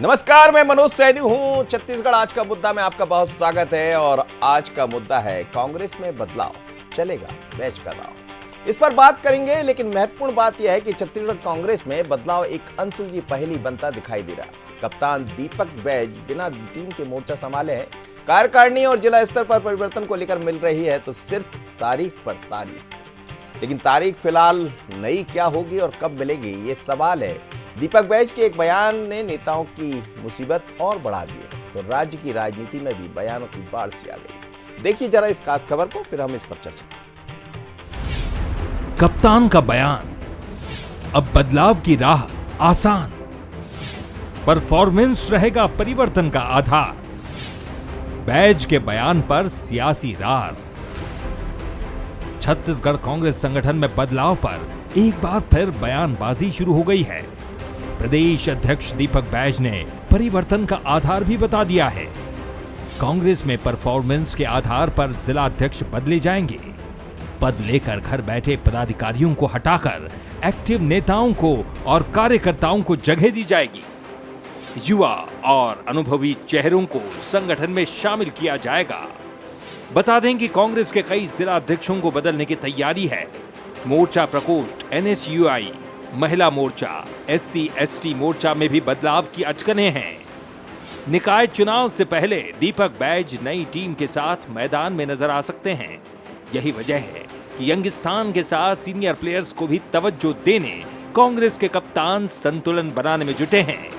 नमस्कार, मैं मनोज सैनी हूं। छत्तीसगढ़ आज का मुद्दा में आपका बहुत स्वागत है। और आज का मुद्दा है कांग्रेस में बदलाव चलेगा, बैच का दांव। इस पर बात करेंगे, लेकिन महत्वपूर्ण बात यह है कि छत्तीसगढ़ कांग्रेस में बदलाव एक अनसुलझी पहेली बनता दिखाई दे रहा। कप्तान दीपक बैज बिना टीम के मोर्चा संभाले हैं। कार्यकारिणी और जिला स्तर पर परिवर्तन को लेकर मिल रही है तो सिर्फ तारीख पर तारीख, लेकिन तारीख फिलहाल नई क्या होगी और कब मिलेगी, ये सवाल है। दीपक बैज के एक बयान ने नेताओं की मुसीबत और बढ़ा दी है, तो राज्य की राजनीति में भी बयानों की बाढ़ सी आ गई। देखिए जरा इस खास खबर को, फिर हम इस पर चर्चा करें। कप्तान का बयान, अब बदलाव की राह आसान, परफॉर्मेंस रहेगा परिवर्तन का आधार। बैज के बयान पर सियासी रार। छत्तीसगढ़ कांग्रेस संगठन में बदलाव पर एक बार फिर बयानबाजी शुरू हो गई है। प्रदेश अध्यक्ष दीपक बैज ने परिवर्तन का आधार भी बता दिया है। कांग्रेस में परफॉर्मेंस के आधार पर जिला अध्यक्ष बदले जाएंगे। पद लेकर घर बैठे पदाधिकारियों को हटाकर एक्टिव नेताओं को और कार्यकर्ताओं को जगह दी जाएगी। युवा और अनुभवी चेहरों को संगठन में शामिल किया जाएगा। बता दें कि कांग्रेस के कई जिला अध्यक्षों को बदलने की तैयारी है। मोर्चा प्रकोष्ठ, एनएसयूआई, महिला मोर्चा, SC/ST मोर्चा में भी बदलाव की अटकलें हैं। निकाय चुनाव से पहले दीपक बैज नई टीम के साथ मैदान में नजर आ सकते हैं। यही वजह है कि यंगिस्तान के साथ सीनियर प्लेयर्स को भी तवज्जो देने कांग्रेस के कप्तान संतुलन बनाने में जुटे हैं।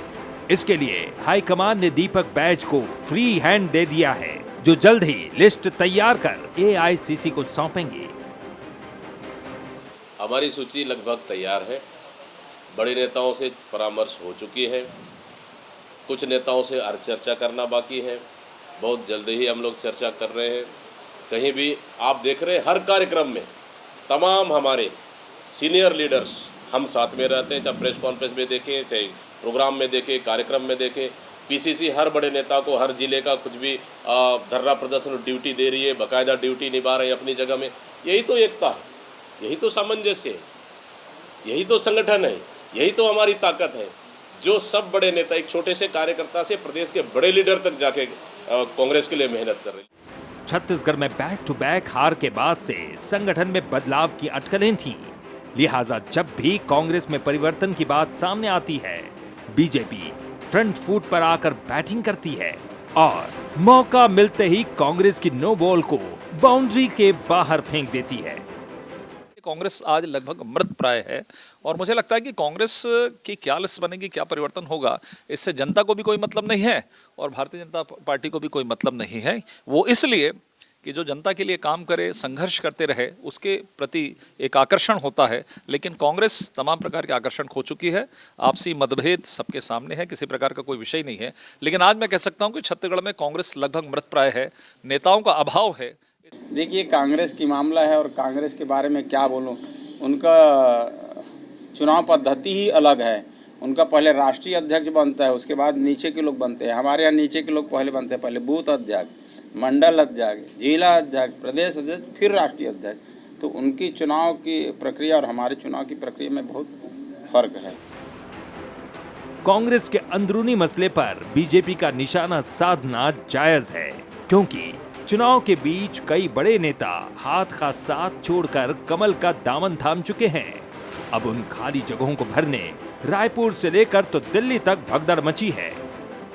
इसके लिए हाईकमान ने दीपक बैज को फ्री हैंड दे दिया है, जो जल्द ही लिस्ट तैयार कर AICC को सौंपेंगे। हमारी सूची लगभग तैयार है। बड़े नेताओं से परामर्श हो चुकी है। कुछ नेताओं से और चर्चा करना बाकी है। बहुत जल्दी ही हम लोग चर्चा कर रहे हैं। कहीं भी आप देख रहे हैं, हर कार्यक्रम में तमाम हमारे सीनियर लीडर्स हम साथ में रहते हैं। चाहे प्रेस कॉन्फ्रेंस में देखें, चाहे प्रोग्राम में देखें, कार्यक्रम में देखें। PCC हर बड़े नेता को, हर जिले का कुछ भी धरना प्रदर्शन ड्यूटी दे रही है, बाकायदा ड्यूटी निभा रहे हैं अपनी जगह में। यही तो एकता है, यही तो सामंजस्य है, यही तो संगठन है, यही तो हमारी ताकत है। जो सब बड़े नेता एक छोटे से कार्यकर्ता से प्रदेश के बड़े लीडर तक जाके कांग्रेस के लिए मेहनत कर रहे हैं। छत्तीसगढ़ में बैक टू बैक हार के बाद से संगठन में बदलाव की अटकलें थीं। लिहाजा जब भी कांग्रेस में परिवर्तन की बात सामने आती है, बीजेपी फ्रंट फुट पर आकर बैटिंग करती है और मौका मिलते ही कांग्रेस की नो बॉल को बाउंड्री के बाहर फेंक देती है। कांग्रेस आज लगभग मृत प्राय है और मुझे लगता है कि कांग्रेस की क्या लिस्ट बनेगी, क्या परिवर्तन होगा, इससे जनता को भी कोई मतलब नहीं है और भारतीय जनता पार्टी को भी कोई मतलब नहीं है। वो इसलिए कि जो जनता के लिए काम करे, संघर्ष करते रहे, उसके प्रति एक आकर्षण होता है। लेकिन कांग्रेस तमाम प्रकार के आकर्षण खो चुकी है। आपसी मतभेद सबके सामने है, किसी प्रकार का कोई विषय नहीं है। लेकिन आज मैं कह सकता हूँ कि छत्तीसगढ़ में कांग्रेस लगभग मृत प्राय है, नेताओं का अभाव है। देखिए, कांग्रेस की मामला है और कांग्रेस के बारे में क्या बोलूं। उनका चुनाव पद्धति ही अलग है। उनका पहले राष्ट्रीय अध्यक्ष बनता है, उसके बाद नीचे के लोग बनते हैं। हमारे यहाँ नीचे के लोग पहले बनते हैं, पहले बूथ अध्यक्ष, मंडल अध्यक्ष, जिला अध्यक्ष, प्रदेश अध्यक्ष, फिर राष्ट्रीय अध्यक्ष। तो उनकी चुनाव की प्रक्रिया और हमारे चुनाव की प्रक्रिया में बहुत फर्क है। कांग्रेस के अंदरूनी मसले पर बीजेपी का निशाना साधना जायज है, क्योंकि चुनाव के बीच कई बड़े नेता हाथ का साथ छोड़कर कमल का दामन थाम चुके हैं। अब उन खाली जगहों को भरने रायपुर से लेकर तो दिल्ली तक भगदड़ मची है।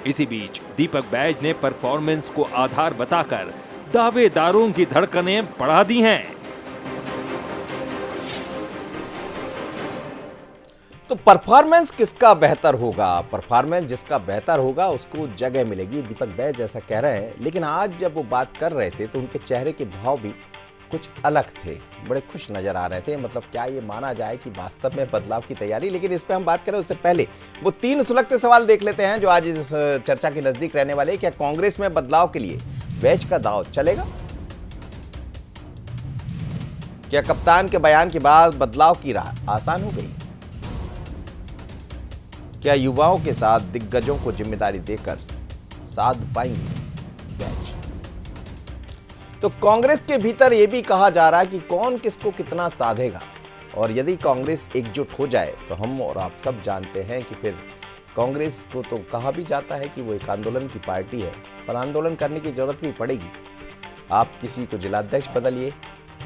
इसी बीच दीपक बैज ने परफॉर्मेंस को आधार बताकर दावेदारों की धड़कनें बढ़ा दी हैं। तो परफॉर्मेंस किसका बेहतर होगा? परफॉर्मेंस जिसका बेहतर होगा उसको जगह मिलेगी, दीपक बैज ऐसा कह रहे हैं। लेकिन आज जब वो बात कर रहे थे तो उनके चेहरे के भाव भी कुछ अलग थे, बड़े खुश नजर आ रहे थे। मतलब क्या ये माना जाए कि वास्तव में बदलाव की तैयारी? लेकिन इस पे हम बात करें उससे पहले वो 3 सुलगते सवाल देख लेते हैं जो आज इस चर्चा के नजदीक रहने वाले। क्या कांग्रेस में बदलाव के लिए बैज का दांव चलेगा? क्या कप्तान के बयान के बाद बदलाव की राह आसान हो गई? क्या युवाओं के साथ दिग्गजों को जिम्मेदारी देकर साध पाएंगे बैज? तो कांग्रेस के भीतर यह भी कहा जा रहा है कि कौन किसको कितना साधेगा, और यदि कांग्रेस एकजुट हो जाए तो हम और आप सब जानते हैं कि फिर कांग्रेस को तो कहा भी जाता है कि वो एक आंदोलन की पार्टी है, पर आंदोलन करने की जरूरत भी पड़ेगी। आप किसी को जिलाध्यक्ष बदलिए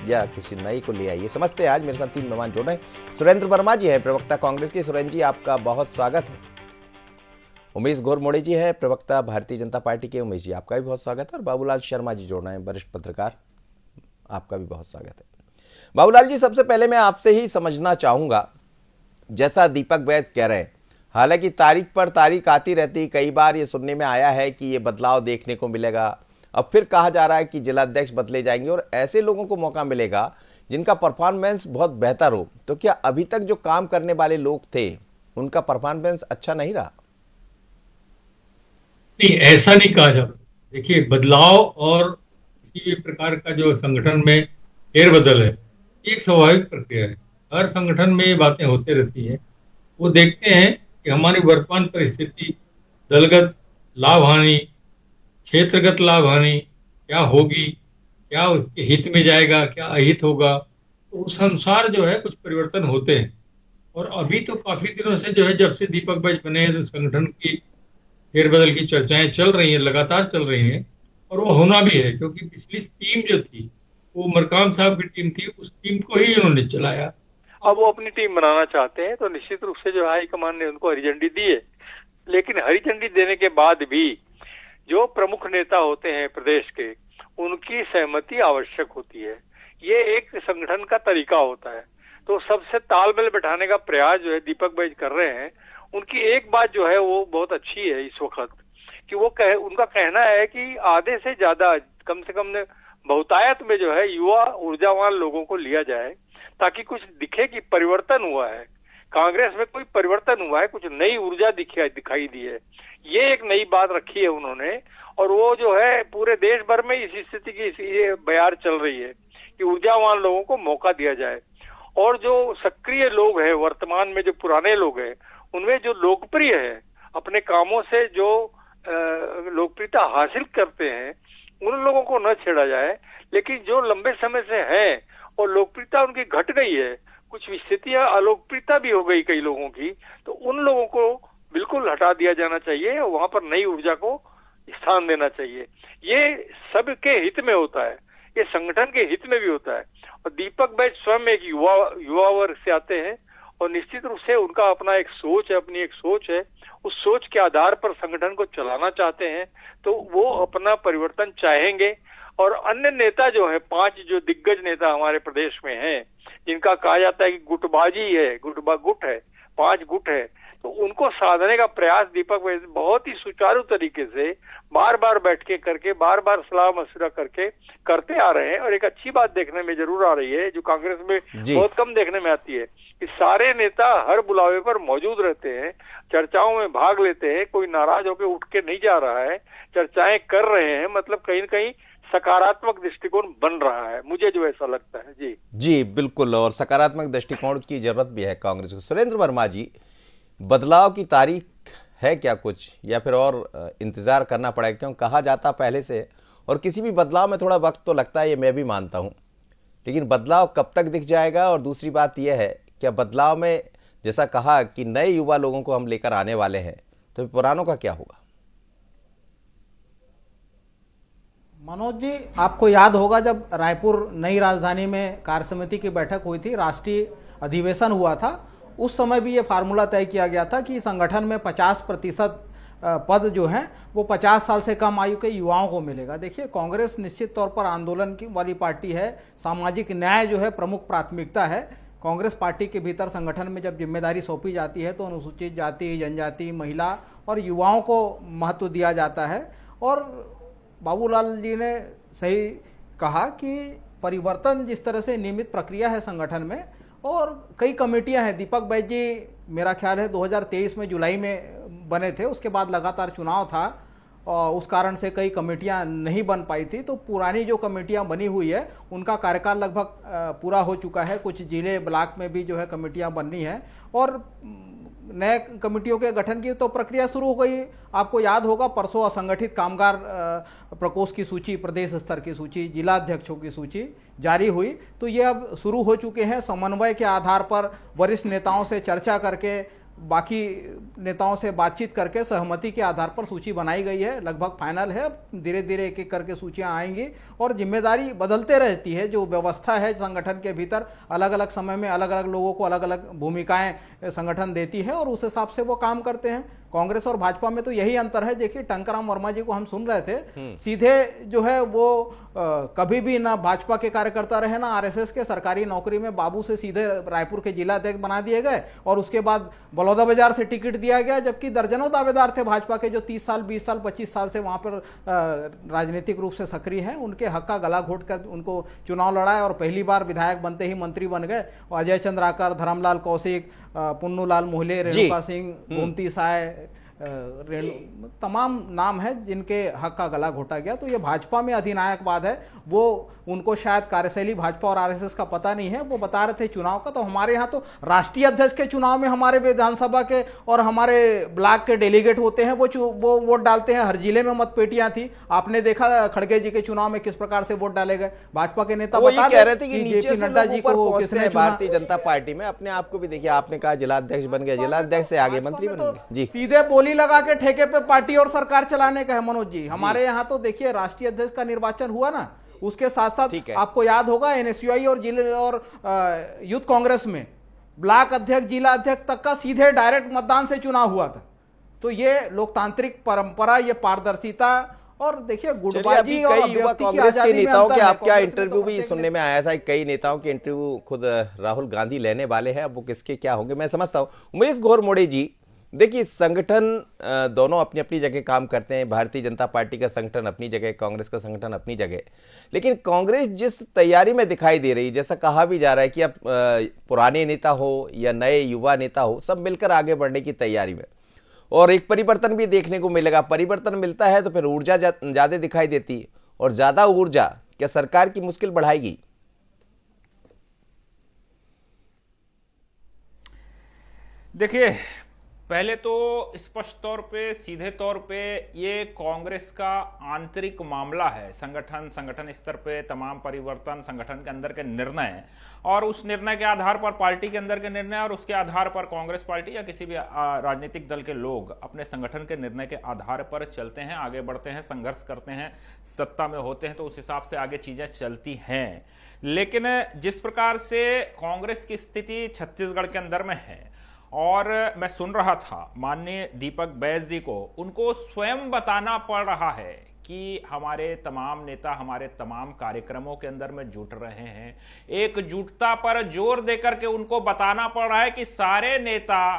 या किसी नई को ले आइए। समझते हैं आज मेरे साथ 3 मेहमान जुड़ रहे हैं। सुरेंद्र वर्मा जी हैं प्रवक्ता कांग्रेस के। सुरेंद्र जी, आपका बहुत स्वागत है। उमेश घोरमोड़े जी हैं प्रवक्ता भारतीय जनता पार्टी के। उमेश जी, आपका भी बहुत स्वागत है। और बाबूलाल शर्मा जी जुड़ रहे हैं, वरिष्ठ पत्रकार, आपका भी बहुत स्वागत है। बाबूलाल जी, सबसे पहले मैं आपसे ही समझना चाहूंगा, जैसा दीपक बैज कह रहे हैं, हालांकि तारीख पर तारीख आती रहती, कई बार ये सुनने में आया है कि ये बदलाव देखने को मिलेगा। अब फिर कहा जा रहा है कि जिलाध्यक्ष बदले जाएंगे और ऐसे लोगों को मौका मिलेगा जिनका परफॉर्मेंस बहुत बेहतर हो। तो क्या अभी तक जो काम करने वाले लोग थे उनका परफॉर्मेंस अच्छा नहीं रहा? नहीं, ऐसा नहीं कहा जा सकता। देखिए, बदलाव और किसी भी प्रकार का जो संगठन में फेरबदल है, ये एक स्वाभाविक प्रक्रिया है। हर संगठन में ये बातें होते रहती हैं। वो देखते हैं कि हमारी वर्तमान परिस्थिति, दलगत लाभ हानि, क्षेत्रगत लाभ हानि क्या होगी, क्या उसके हित में जाएगा, क्या अहित होगा, तो उस अनुसार जो है कुछ परिवर्तन होते हैं। और अभी तो काफी दिनों से जो है, जब से दीपक बैज बने हैं, तो संगठन की फेरबदल की चर्चाएं चल रही हैं, लगातार चल रही हैं, और वो होना भी है, क्योंकि पिछली टीम जो थी वो मरकाम साहब की टीम थी, उस टीम को ही उन्होंने चलाया। अब वो अपनी टीम बनाना चाहते हैं, तो निश्चित रूप से जो हाईकमान ने उनको हरी झंडी दी है। लेकिन हरी झंडी देने के बाद भी जो प्रमुख नेता होते हैं प्रदेश के, उनकी सहमति आवश्यक होती है। ये एक संगठन का तरीका होता है। तो सबसे तालमेल बैठाने का प्रयास जो है दीपक बैज कर रहे हैं। उनकी एक बात जो है वो बहुत अच्छी है इस वक्त, कि वो उनका कहना है कि आधे से ज्यादा, कम से कम बहुतायत में जो है युवा ऊर्जावान लोगों को लिया जाए, ताकि कुछ दिखे कि परिवर्तन हुआ है, कांग्रेस में कोई परिवर्तन हुआ है, कुछ नई ऊर्जा दिखाई दी है। ये एक नई बात रखी है उन्होंने। और वो जो है पूरे देश भर में इस स्थिति की ये बयार चल रही है कि ऊर्जावान लोगों को मौका दिया जाए। और जो सक्रिय लोग हैं वर्तमान में, जो पुराने लोग हैं, उनमें जो लोकप्रिय है, अपने कामों से जो लोकप्रियता हासिल करते हैं, उन लोगों को न छेड़ा जाए। लेकिन जो लंबे समय से हैं और लोकप्रियता उनकी घट गई है, कुछ स्थितियां अलोकप्रियता भी हो गई कई लोगों की, तो उन लोगों को बिल्कुल हटा दिया जाना चाहिए और वहां पर नई ऊर्जा को स्थान देना चाहिए। ये सबके हित में होता है, ये संगठन के हित में भी होता है। और दीपक बैज स्वयं एक युवा वर्ग से आते हैं और निश्चित रूप से उनका अपना एक सोच है, अपनी एक सोच है। उस सोच के आधार पर संगठन को चलाना चाहते हैं, तो वो अपना परिवर्तन चाहेंगे। और अन्य नेता जो है, 5 जो दिग्गज नेता हमारे प्रदेश में हैं, जिनका कहा जाता है कि गुटबाजी है, गुट है, 5 गुट है, तो उनको साधने का प्रयास दीपक बैज बहुत ही सुचारू तरीके से बार बार बैठ के करके, बार बार सलाह मशवरा करके करते आ रहे हैं। और एक अच्छी बात देखने में जरूर आ रही है, जो कांग्रेस में बहुत कम देखने में आती है, कि सारे नेता हर बुलावे पर मौजूद रहते हैं, चर्चाओं में भाग लेते हैं, कोई नाराज होकर उठ के नहीं जा रहा है, चर्चाएं कर रहे हैं। मतलब कहीं न कहीं सकारात्मक दृष्टिकोण बन रहा है, मुझे जो ऐसा लगता है। जी बिल्कुल, और सकारात्मक दृष्टिकोण की जरूरत भी है कांग्रेस को। सुरेंद्र वर्मा जी, बदलाव की तारीख है क्या कुछ, या फिर और इंतजार करना पड़ेगा? क्यों कहा जाता पहले से, और किसी भी बदलाव में थोड़ा वक्त तो लगता है, ये मैं भी मानता हूं, लेकिन बदलाव कब तक दिख जाएगा? और दूसरी बात यह है, क्या बदलाव में जैसा कहा कि नए युवा लोगों को हम लेकर आने वाले हैं, तो पुरानों का क्या होगा? मनोज जी, आपको याद होगा जब रायपुर नई राजधानी में कार्य समिति की बैठक हुई थी, राष्ट्रीय अधिवेशन हुआ था, उस समय भी ये फार्मूला तय किया गया था कि संगठन में 50% पद जो हैं वो 50 साल से कम आयु के युवाओं को मिलेगा। देखिए, कांग्रेस निश्चित तौर पर आंदोलन की वाली पार्टी है, सामाजिक न्याय जो है प्रमुख प्राथमिकता है। कांग्रेस पार्टी के भीतर संगठन में जब जिम्मेदारी सौंपी जाती है तो अनुसूचित जाति, जनजाति, महिला और युवाओं को महत्व दिया जाता है। और बाबूलाल जी ने सही कहा कि परिवर्तन जिस तरह से नियमित प्रक्रिया है संगठन में, और कई कमेटियां हैं। दीपक बैज जी मेरा ख्याल है 2023 में जुलाई में बने थे, उसके बाद लगातार चुनाव था और उस कारण से कई कमेटियां नहीं बन पाई थी। तो पुरानी जो कमेटियां बनी हुई है उनका कार्यकाल लगभग पूरा हो चुका है। कुछ जिले ब्लॉक में भी जो है कमेटियां बननी है और नए कमेटियों के गठन की तो प्रक्रिया शुरू हो गई। आपको याद होगा परसों असंगठित कामगार प्रकोष्ठ की सूची, प्रदेश स्तर की सूची, जिला अध्यक्षों की सूची जारी हुई। तो ये अब शुरू हो चुके हैं। समन्वय के आधार पर वरिष्ठ नेताओं से चर्चा करके बाकी नेताओं से बातचीत करके सहमति के आधार पर सूची बनाई गई है, लगभग फाइनल है। धीरे धीरे एक एक करके सूचियां आएंगी और जिम्मेदारी बदलते रहती है। जो व्यवस्था है संगठन के भीतर, अलग अलग समय में अलग अलग लोगों को अलग अलग भूमिकाएं संगठन देती है और उस हिसाब से वो काम करते हैं। कांग्रेस और भाजपा में तो यही अंतर है। देखिए टंकराम वर्मा जी को हम सुन रहे थे, सीधे जो है वो कभी भी ना भाजपा के कार्यकर्ता रहे ना आरएसएस के, सरकारी नौकरी में बाबू से सीधे रायपुर के जिला अध्यक्ष बना दिए गए और उसके बाद बलौदाबाजार से टिकट दिया गया, जबकि दर्जनों दावेदार थे भाजपा के जो 30 साल 20 साल 25 साल से वहां पर राजनीतिक रूप से सक्रिय हैं। उनके हक का गला घोट कर उनको चुनाव लड़ाए और पहली बार विधायक बनते ही मंत्री बन गए। अजय चंद्राकर, धर्मलाल कौशिक, पुन्नूलाल मोहले, रेणुका सिंह, गोमती साय, तमाम नाम है जिनके हक का गला घोटा गया। तो ये भाजपा में अधिनायकवाद है, वो उनको शायद कार्यशैली भाजपा और आरएसएस का पता नहीं है। वो बता रहे थे चुनाव का, तो हमारे यहाँ तो राष्ट्रीय अध्यक्ष के चुनाव में हमारे विधानसभा के और हमारे ब्लॉक के डेलीगेट होते हैं, वो वोट डालते हैं। हर जिले में मतपेटियां थी, आपने देखा खड़गे जी के चुनाव में किस प्रकार से वोट डाले गए। भाजपा के नेता बता कह रहे थे कि नीचे से नड्डा जी को किसने भारतीय जनता पार्टी में अपने आप को भी देखिए, आपने कहा जिला अध्यक्ष बन गया, जिला अध्यक्ष से आगे मंत्री बन गए जी। सीधे बोली लगा के ठेके पे पार्टी और सरकार चलाने का है मनोज जी। हमारे यहाँ तो देखिए राष्ट्रीय अध्यक्ष का निर्वाचन हुआ ना, उसके साथ साथ आपको याद होगा एनएसयूआई और जिले और यूथ कांग्रेस में ब्लॉक अध्यक्ष, जिला अध्यक्ष तक का सीधे डायरेक्ट मतदान से चुनाव हुआ था। तो ये लोकतांत्रिक परंपरा, ये पारदर्शिता और देखिए गुटबाजी और कई युवा कांग्रेस के नेताओं के आपका इंटरव्यू भी सुनने में आया था। कई नेताओं के इंटरव्यू खुद राहुल गांधी लेने वाले हैं। अब वो किसके क्या होंगे मैं समझता हूं। उमेश घोरमोड़े जी, देखिए संगठन दोनों अपनी अपनी जगह काम करते हैं। भारतीय जनता पार्टी का संगठन अपनी जगह, कांग्रेस का संगठन अपनी जगह, लेकिन कांग्रेस जिस तैयारी में दिखाई दे रही, जैसा कहा भी जा रहा है कि अब पुराने नेता हो या नए युवा नेता हो, सब मिलकर आगे बढ़ने की तैयारी में, और एक परिवर्तन भी देखने को मिलेगा। परिवर्तन मिलता है तो फिर ऊर्जा ज्यादा दिखाई देती है, और ज्यादा ऊर्जा क्या सरकार की मुश्किल बढ़ाएगी? देखिए, पहले तो स्पष्ट तौर पे, सीधे तौर पे ये कांग्रेस का आंतरिक मामला है। संगठन स्तर पे तमाम परिवर्तन, संगठन के अंदर के निर्णय और उस निर्णय के आधार पर पार्टी के अंदर के निर्णय, और उसके आधार पर कांग्रेस पार्टी या किसी भी राजनीतिक दल के लोग अपने संगठन के निर्णय के आधार पर चलते हैं, आगे बढ़ते हैं, संघर्ष करते हैं, सत्ता में होते हैं, तो उस हिसाब से आगे चीजें चलती हैं। लेकिन जिस प्रकार से कांग्रेस की स्थिति छत्तीसगढ़ के अंदर में है, और मैं सुन रहा था माननीय दीपक बैस जी को, उनको स्वयं बताना पड़ रहा है कि हमारे तमाम नेता हमारे तमाम कार्यक्रमों के अंदर में जुट रहे हैं। एकजुटता पर जोर देकर के उनको बताना पड़ रहा है कि सारे नेता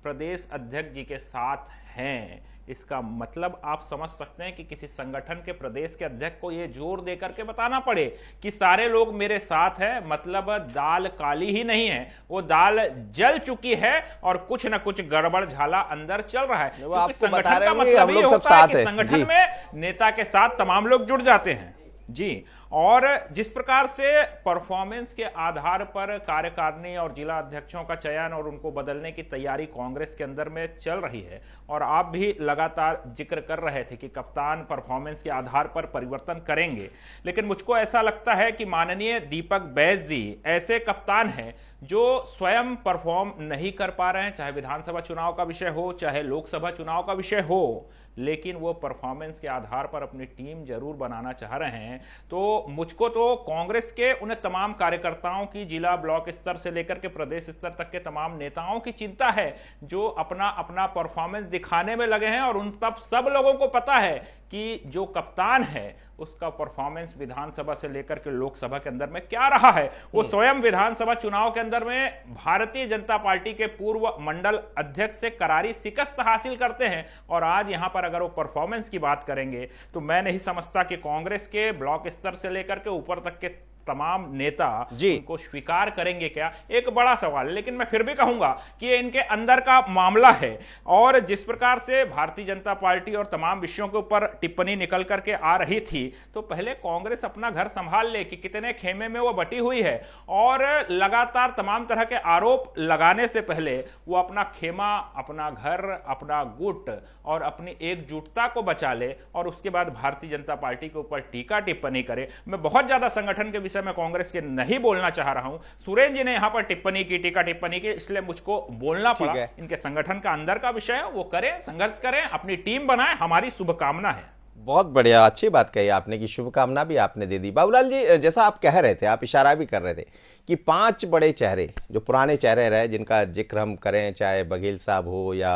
प्रदेश अध्यक्ष जी के साथ हैं। इसका मतलब आप समझ सकते हैं कि किसी संगठन के प्रदेश के अध्यक्ष को यह जोर देकर के बताना पड़े कि सारे लोग मेरे साथ हैं, मतलब दाल काली ही नहीं है, वो दाल जल चुकी है और कुछ ना कुछ गड़बड़ झाला अंदर चल रहा है। क्योंकि संगठन का मतलब ये होता है कि संगठन में नेता के साथ तमाम लोग जुड़ जाते हैं जी। और जिस प्रकार से परफॉर्मेंस के आधार पर कार्यकारिणी और जिला अध्यक्षों का चयन और उनको बदलने की तैयारी कांग्रेस के अंदर में चल रही है, और आप भी लगातार जिक्र कर रहे थे कि कप्तान परफॉर्मेंस के आधार पर परिवर्तन करेंगे, लेकिन मुझको ऐसा लगता है कि माननीय दीपक बैस जी ऐसे कप्तान हैं जो स्वयं परफॉर्म नहीं कर पा रहे हैं, चाहे विधानसभा चुनाव का विषय हो, चाहे लोकसभा चुनाव का विषय हो, लेकिन वो परफॉर्मेंस के आधार पर अपनी टीम जरूर बनाना चाह रहे हैं। तो मुझको तो कांग्रेस के उन तमाम कार्यकर्ताओं की, जिला ब्लॉक स्तर से लेकर के प्रदेश स्तर तक के तमाम नेताओं की चिंता है जो अपना अपना परफॉर्मेंस दिखाने में लगे हैं, और उन तब सब लोगों को पता है कि जो कप्तान है उसका परफॉर्मेंस विधानसभा से लेकर के लोकसभा के अंदर में क्या रहा है। वो स्वयं विधानसभा चुनाव के अंदर में भारतीय जनता पार्टी के पूर्व मंडल अध्यक्ष से करारी शिकस्त हासिल करते हैं, और आज यहां पर अगर वो परफॉर्मेंस की बात करेंगे तो मैं नहीं समझता कि कांग्रेस के ब्लॉक स्तर से लेकर के ऊपर तक के तमाम नेता उनको स्वीकार करेंगे क्या, एक बड़ा सवाल। लेकिन मैं फिर भी कहूंगा कि ये इनके अंदर का मामला है, और जिस प्रकार से भारतीय जनता पार्टी और तमाम विषयों के ऊपर टिप्पणी निकल करके आ रही थी, तो पहले कांग्रेस अपना घर संभाल ले कि कितने खेमे में वो बटी हुई है, और लगातार तमाम तरह के आरोप लगाने से पहले वो अपना खेमा, अपना घर, अपना गुट और अपनी एकजुटता को बचा ले, और उसके बाद भारतीय जनता पार्टी के ऊपर टीका टिप्पणी करे। मैं बहुत ज्यादा संगठन के विषय विषय में कांग्रेस के नहीं बोलना चाह रहा हूं। सुरेंद्र जी ने यहां पर टिप्पणी की, टीका टिप्पणी की, इसलिए मुझको बोलना पड़ा। इनके संगठन का अंदर का विषय है, वो करें, संघर्ष करें, अपनी टीम बनाएं, हमारी शुभकामना है। बहुत बढ़िया, अच्छी बात कही आपने कि शुभकामना भी आपने दे दी। बाबूलाल जी, जैसा आप कह रहे थे, आप इशारा भी कर रहे थे कि 5 बड़े चेहरे जो पुराने चेहरे रहे, जिनका जिक्र हम करें, चाहे बघेल साहब हो या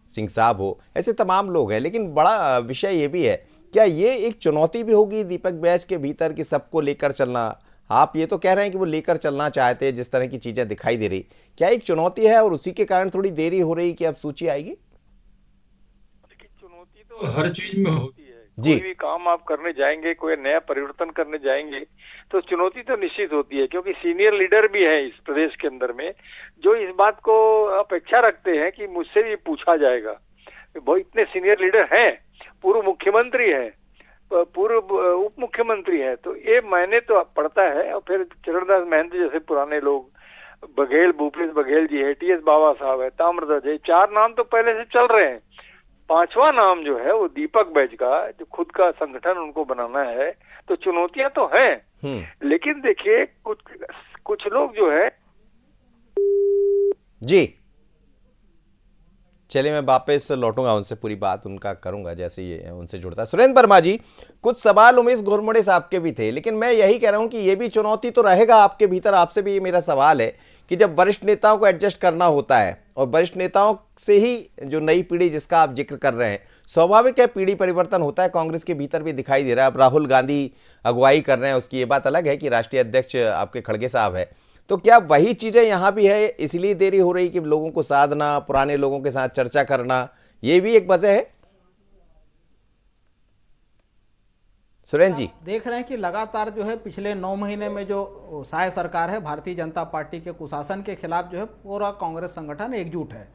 सिंह साहब हो, ऐसे तमाम लोग हैं। लेकिन बड़ा विषय ये भी है, क्या ये एक चुनौती भी होगी दीपक बैच के भीतर कि सबको लेकर चलना? आप ये तो कह रहे हैं कि वो लेकर चलना चाहते हैं, जिस तरह की चीजें दिखाई दे रही, क्या एक चुनौती है और उसी के कारण थोड़ी देरी हो रही कि अब सूची आएगी? चुनौती तो हर चीज में होती है जी। कोई भी काम आप करने जाएंगे, कोई नया परिवर्तन करने जाएंगे, तो चुनौती तो निश्चित होती है, क्योंकि सीनियर लीडर भी है इस प्रदेश के अंदर में जो इस बात को अपेक्षा रखते हैं कि मुझसे भी पूछा जाएगा। वो इतने सीनियर लीडर हैं, पूर्व मुख्यमंत्री हैं, पूर्व उप मुख्यमंत्री हैं, तो ये मायने तो पड़ता है। और फिर चरणदास महंत जैसे पुराने लोग, बघेल, भूपेश बघेल जी है, टीएस बाबा साहब है, ताम्रध्वज है, 4 नाम तो पहले से चल रहे हैं। 5वां नाम जो है वो दीपक बैच का, जो खुद का संगठन उनको बनाना है, तो चुनौतियां तो हैं। लेकिन देखिए कुछ लोग जो है जी, चलिए मैं वापस लौटूंगा, उनसे पूरी बात उनका करूंगा जैसे ये उनसे जुड़ता है। सुरेंद्र वर्मा जी, कुछ सवाल उमेश घोरमड़े साहब के भी थे, लेकिन मैं यही कह रहा हूं कि ये भी चुनौती तो रहेगा आपके भीतर। आपसे भी ये मेरा सवाल है कि जब वरिष्ठ नेताओं को एडजस्ट करना होता है और वरिष्ठ नेताओं से ही जो नई पीढ़ी जिसका आप जिक्र कर रहे हैं, स्वाभाविक है पीढ़ी परिवर्तन होता है, कांग्रेस के भीतर भी दिखाई दे रहा है। अब राहुल गांधी अगुवाई कर रहे हैं, उसकी ये बात अलग है कि राष्ट्रीय अध्यक्ष आपके खड़गे साहब है, तो क्या वही चीजें यहां भी है, इसलिए देरी हो रही कि लोगों को साधना, पुराने लोगों के साथ चर्चा करना, ये भी एक वजह है? सुरेंद्र जी, देख रहे हैं कि लगातार जो है पिछले 9 महीने में जो साय सरकार है, भारतीय जनता पार्टी के कुशासन के खिलाफ जो है पूरा कांग्रेस संगठन एकजुट है।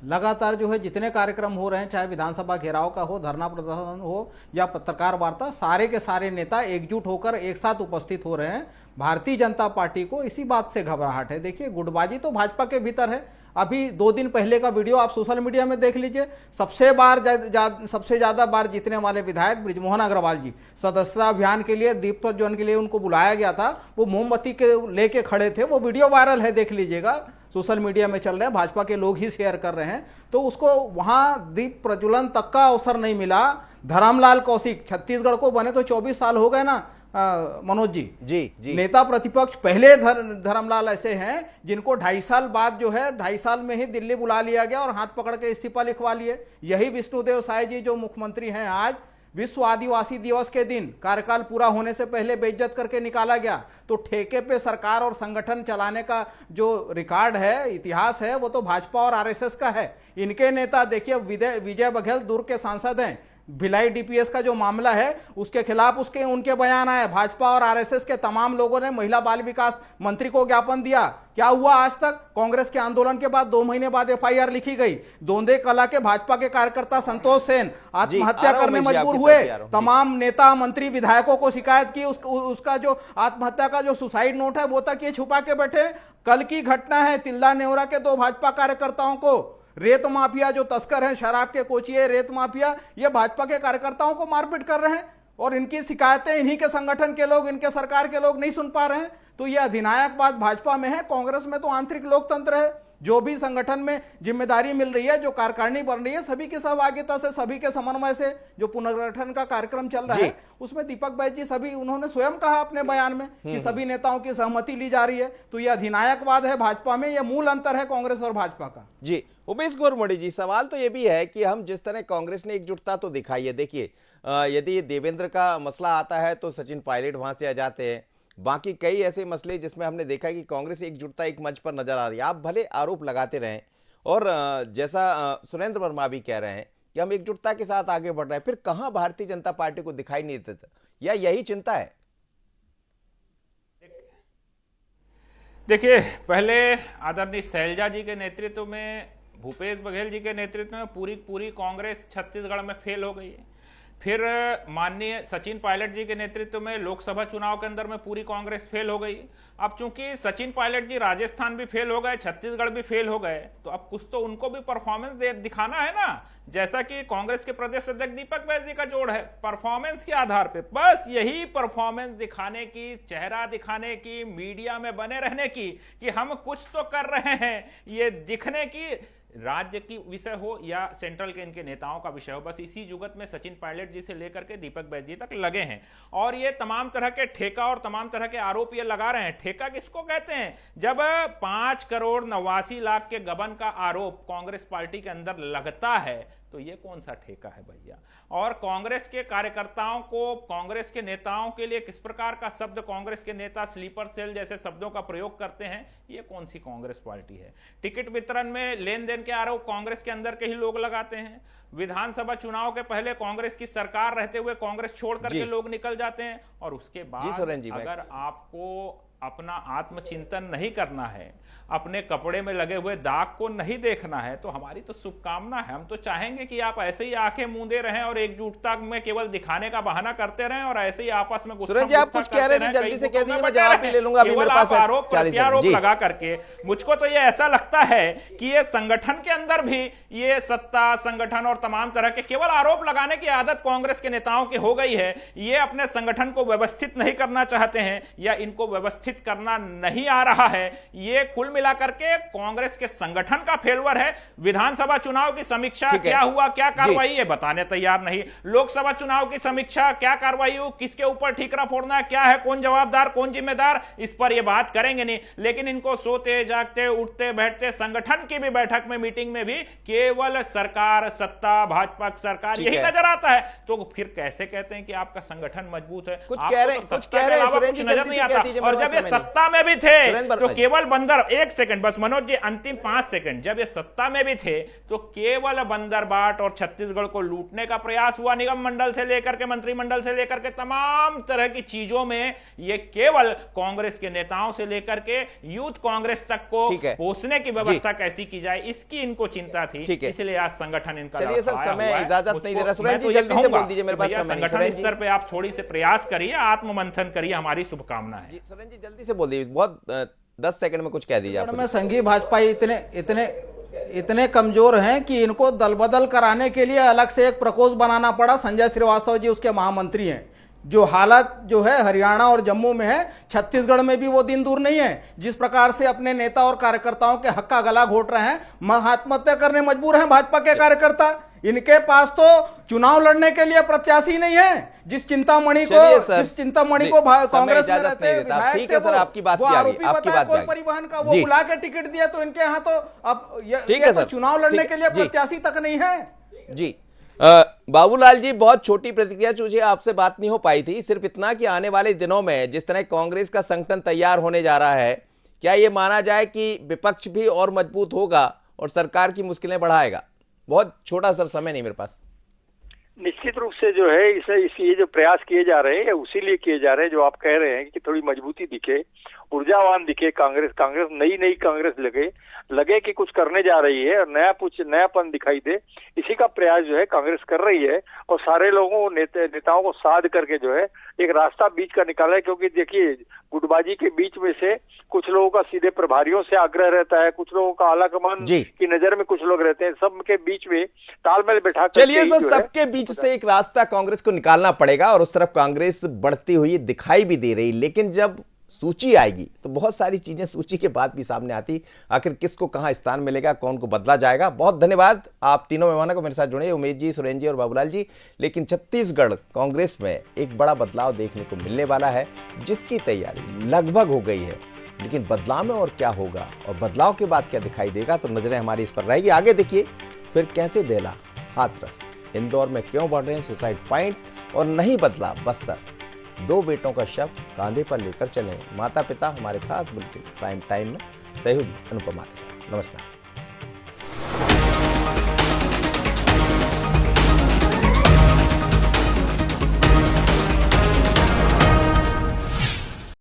लगातार जो है जितने कार्यक्रम हो रहे हैं, चाहे विधानसभा घेराव का हो, धरना प्रदर्शन हो या पत्रकार वार्ता, सारे के सारे नेता एकजुट होकर एक साथ उपस्थित हो रहे हैं। भारतीय जनता पार्टी को इसी बात से घबराहट है। देखिए, गुटबाजी तो भाजपा के भीतर है। अभी 2 दिन पहले का वीडियो आप सोशल मीडिया में देख लीजिए। सबसे ज़्यादा बार जीतने वाले विधायक बृजमोहन अग्रवाल जी, सदस्यता अभियान के लिए, दीप प्रज्वलन के लिए उनको बुलाया गया था, वो मोमबत्ती के लेके खड़े थे। वो वीडियो वायरल है, देख लीजिएगा, सोशल मीडिया में चल रहे हैं, भाजपा के लोग ही शेयर कर रहे हैं। तो उसको वहाँ दीप प्रज्वलन तक का अवसर नहीं मिला। धरमलाल कौशिक, छत्तीसगढ़ को बने तो 24 साल हो गए ना मनोज जी। जी नेता प्रतिपक्ष पहले धरमलाल ऐसे हैं जिनको 2.5 साल बाद जो है 2.5 साल में ही दिल्ली बुला लिया गया और हाथ पकड़ के इस्तीफा लिखवा लिए। यही विष्णुदेव साय जी जो मुख्यमंत्री हैं, आज विश्व आदिवासी दिवस के दिन कार्यकाल पूरा होने से पहले बेइज्जत करके निकाला गया। तो ठेके पे सरकार और संगठन चलाने का जो रिकॉर्ड है, इतिहास है, वो तो भाजपा और आरएसएस का है। इनके नेता देखिए, विजय बघेल दुर्ग के सांसद हैं, भिलाई डीपीएस का जो मामला है उसके खिलाफ उनके बयान आए। भाजपा और आरएसएस के तमाम लोगों ने महिला बाल विकास मंत्री को ज्ञापन दिया। क्या हुआ आज तक? कांग्रेस के आंदोलन के बाद 2 महीने बाद एफआईआर लिखी गई। दोंदे कला के भाजपा के कार्यकर्ता संतोष सेन आत्महत्या करने मजबूर हुए। तमाम नेता, मंत्री, विधायकों को शिकायत की। उसका जो आत्महत्या का जो सुसाइड नोट है वो तक ये छुपा के बैठे। कल की घटना है, तिल्दा नेवरा के 2 भाजपा कार्यकर्ताओं को, रेत माफिया जो तस्कर हैं, शराब के कोचिए, रेत माफिया, ये भाजपा के कार्यकर्ताओं को मारपीट कर रहे हैं और इनकी शिकायतें इन्हीं के संगठन के लोग, इनके सरकार के लोग नहीं सुन पा रहे हैं। तो ये अधिनायकवाद भाजपा में है। कांग्रेस में तो आंतरिक लोकतंत्र है। जो भी संगठन में जिम्मेदारी मिल रही है, जो कार्यकारिणी बन रही है, सभी की सहभागिता से, सभी के समन्वय से जो पुनर्गठन का कार्यक्रम चल रहा है, उसमें दीपक बैच जी सभी, उन्होंने स्वयं कहा अपने बयान में कि सभी नेताओं की सहमति ली जा रही है। तो यह अधिनायकवाद है भाजपा में, यह मूल अंतर है कांग्रेस और भाजपा का। जी, उमेश घोरमड़े जी, सवाल तो ये भी है कि हम जिस तरह कांग्रेस ने एकजुटता तो दिखाई है, देखिए यदि देवेंद्र का मसला आता है तो सचिन पायलट वहां से आ जाते हैं। बाकी कई ऐसे मसले जिसमें हमने देखा कि कांग्रेस एकजुटता एक मंच पर नजर आ रही है। आप भले आरोप लगाते रहें और जैसा सुरेंद्र वर्मा भी कह रहे हैं कि हम एकजुटता के साथ आगे बढ़ रहे हैं, फिर कहां भारतीय जनता पार्टी को दिखाई नहीं देता, या यही चिंता है? देखिए, पहले आदरणीय शैलजा जी के नेतृत्व में, भूपेश बघेल जी के नेतृत्व में पूरी कांग्रेस छत्तीसगढ़ में फेल हो गई है। फिर माननीय सचिन पायलट जी के नेतृत्व में लोकसभा चुनाव के अंदर में पूरी कांग्रेस फेल हो गई। अब चूंकि सचिन पायलट जी राजस्थान भी फेल हो गए, छत्तीसगढ़ भी फेल हो गए, तो अब कुछ तो उनको भी परफॉर्मेंस दिखाना है ना। जैसा कि कांग्रेस के प्रदेश अध्यक्ष दीपक बैज जी का जोड़ है परफॉर्मेंस के आधार पे, बस यही परफॉर्मेंस दिखाने की, चेहरा दिखाने की, मीडिया में बने रहने की कि हम कुछ तो कर रहे हैं, ये दिखने की, राज्य की विषय हो या सेंट्रल के इनके नेताओं का विषय हो, बस इसी जुगत में सचिन पायलट जी से लेकर के दीपक बैज जी तक लगे हैं। और ये तमाम तरह के ठेका और तमाम तरह के आरोप ये लगा रहे हैं। ठेका किसको कहते हैं? जब 5,89,00,000 के गबन का आरोप कांग्रेस पार्टी के अंदर लगता है तो ये कौन सा ठेका है भैया? और कांग्रेस के कार्यकर्ताओं को, कांग्रेस के नेताओं के लिए किस प्रकार का शब्द कांग्रेस के नेता स्लीपर सेल जैसे शब्दों का प्रयोग करते हैं, ये कौन सी कांग्रेस पार्टी है? टिकट वितरण में लेन देन के आरोप कांग्रेस के अंदर के ही लोग लगाते हैं। विधानसभा चुनाव के पहले कांग्रेस की सरकार रहते हुए कांग्रेस छोड़ करके लोग निकल जाते हैं, और उसके बाद अगर आपको अपना आत्मचिंतन नहीं करना है, अपने कपड़े में लगे हुए दाग को नहीं देखना है, तो हमारी तो शुभकामना है। हम तो चाहेंगे कि आप ऐसे ही आंखें मूंदे रहें और एकजुटता में केवल दिखाने का बहाना करते रहें और ऐसे ही आपस में सुरेश जी, आप कुछ कह रहे थे, जल्दी से कह दीजिए, मैं जवाब भी ले लूंगा। अभी मेरे पास आरोप प्रत्यारोप लगा करके मुझको तो ये ऐसा लगता है कि ये संगठन के अंदर भी ये सत्ता, संगठन और तमाम तरह के केवल आरोप लगाने की आदत कांग्रेस के नेताओं की हो गई है। ये अपने संगठन को व्यवस्थित नहीं करना चाहते हैं या इनको व्यवस्थित करना नहीं आ रहा है। ये कुल मिला करके कांग्रेस के संगठन का फेलवर है। विधानसभा चुनाव की समीक्षा क्या हुआ, क्या कार्रवाई, ये बताने तैयार नहीं। लोकसभा चुनाव की समीक्षा क्या कार्रवाई हुई, किसके ऊपर ठीकरा फोड़ना है, क्या है, कौन जवाबदार, कौन जिम्मेदार, इस पर ये बात करेंगे नहीं। लेकिन इनको सोते जागते, उठते बैठते, संगठन की भी बैठक में, मीटिंग में भी केवल सरकार, सत्ता, भाजपा की सरकार यही नजर आता है। तो फिर कैसे कहते हैं कि आपका संगठन मजबूत है? कुछ कह रहे नजर नहीं आता। और जब ये सत्ता में भी थे तो केवल बंदर, एक सेकंड बस मनोज जी, अंतिम 5 सेकंड, जब ये सत्ता में भी थे तो केवल बंदरबाट और छत्तीसगढ़ को लूटने का प्रयास हुआ। निगम मंडल से लेकर के, मंत्रिमंडल से लेकर के तमाम तरह की चीजों में ये केवल कांग्रेस के नेताओं से लेकर के यूथ कांग्रेस तक को पोषने की व्यवस्था कैसी की जाए, इसकी इनको चिंता थी। इसलिए आज संगठन इनका, चलिए सर, समय इजाजत नहीं दे रहा। सुरेश जी जल्दी से बोल दीजिए, मेरे पास समय नहीं। संगठन स्तर पे आप थोड़ी से प्रयास करिए, आत्ममंथन करिए, हमारी शुभकामना है। सुरेश जी जल्दी से बोल दीजिए, बहुत 10 सेकंड में कुछ कह दीजिए। में संघीय भाजपाई इतने कमजोर हैं कि इनको दल बदल कराने के लिए अलग से एक प्रकोष्ठ बनाना पड़ा। संजय श्रीवास्तव जी उसके महामंत्री हैं। जो हालत जो है हरियाणा और जम्मू में है, छत्तीसगढ़ में भी वो दिन दूर नहीं है। जिस प्रकार से अपने नेता और कार्यकर्ताओं के हक का गला घोट रहे हैं, आत्महत्या करने मजबूर हैं भाजपा के कार्यकर्ता। इनके पास तो चुनाव लड़ने के लिए प्रत्याशी नहीं है। जिस चिंतामणि को कांग्रेस में रहते हैं, ठीक है सर, आपकी बात भी आ गई, आपकी बात भी आ गई। परिवहन का वो बुला के टिकट दिया, तो इनके यहाँ तो अब ये चुनाव लड़ने के लिए प्रत्याशी तक नहीं है जी। बाबूलाल जी, बहुत छोटी प्रतिक्रिया, चूंकि आपसे बात नहीं हो पाई थी, सिर्फ इतना कि आने वाले दिनों में जिस तरह कांग्रेस का संगठन तैयार होने जा रहा है, क्या ये माना जाए कि विपक्ष भी और मजबूत होगा और सरकार की मुश्किलें बढ़ाएगा? बहुत छोटा सा समय नहीं मेरे पास। निश्चित रूप से जो है ये जो प्रयास किए जा रहे हैं उसी लिए किए जा रहे हैं, जो आप कह रहे हैं कि थोड़ी मजबूती दिखे, ऊर्जावान दिखे कांग्रेस नई कांग्रेस लगे कि कुछ करने जा रही है और नयापन दिखाई दे। इसी का प्रयास जो है कांग्रेस कर रही है और सारे लोगों नेताओं को साध करके जो है एक रास्ता बीच का निकाला है। क्योंकि देखिए, गुटबाजी के बीच में से कुछ लोगों का सीधे प्रभारियों से आग्रह रहता है, कुछ लोगों का आलाकमान की नजर में कुछ लोग रहते हैं, सब के बीच में तालमेल बैठा। चलिए सर, सबके बीच से एक रास्ता कांग्रेस को निकालना पड़ेगा और उस तरफ कांग्रेस बढ़ती हुई दिखाई भी दे रही। लेकिन जब सूची आएगी तो बहुत सारी चीजें सूची के बाद भी सामने आती, आखिर किसको कहां स्थान मिलेगा, कौन को बदला जाएगा। बहुत धन्यवाद आप तीनों मेहमानों को मेरे साथ जुड़े, उमेश जी, सुरेंद्र जी और बाबूलाल जी। लेकिन छत्तीसगढ़ कांग्रेस में एक बड़ा बदलाव देखने को मिलने वाला है, जिसकी तैयारी लगभग हो गई है। लेकिन बदलाव में और क्या होगा और बदलाव के बाद क्या दिखाई देगा, तो नजरें हमारी इस पर रहेगी। आगे देखिए फिर कैसे देला हाथरस, इंदौर में क्यों बढ़ रहे हैं सुसाइड पॉइंट, और नहीं बदला बस्तर, 2 बेटों का शव कांधे पर लेकर चले माता पिता। हमारे खास बुलेटिन प्राइम टाइम में सहयोगी अनुपमा के साथ। नमस्कार।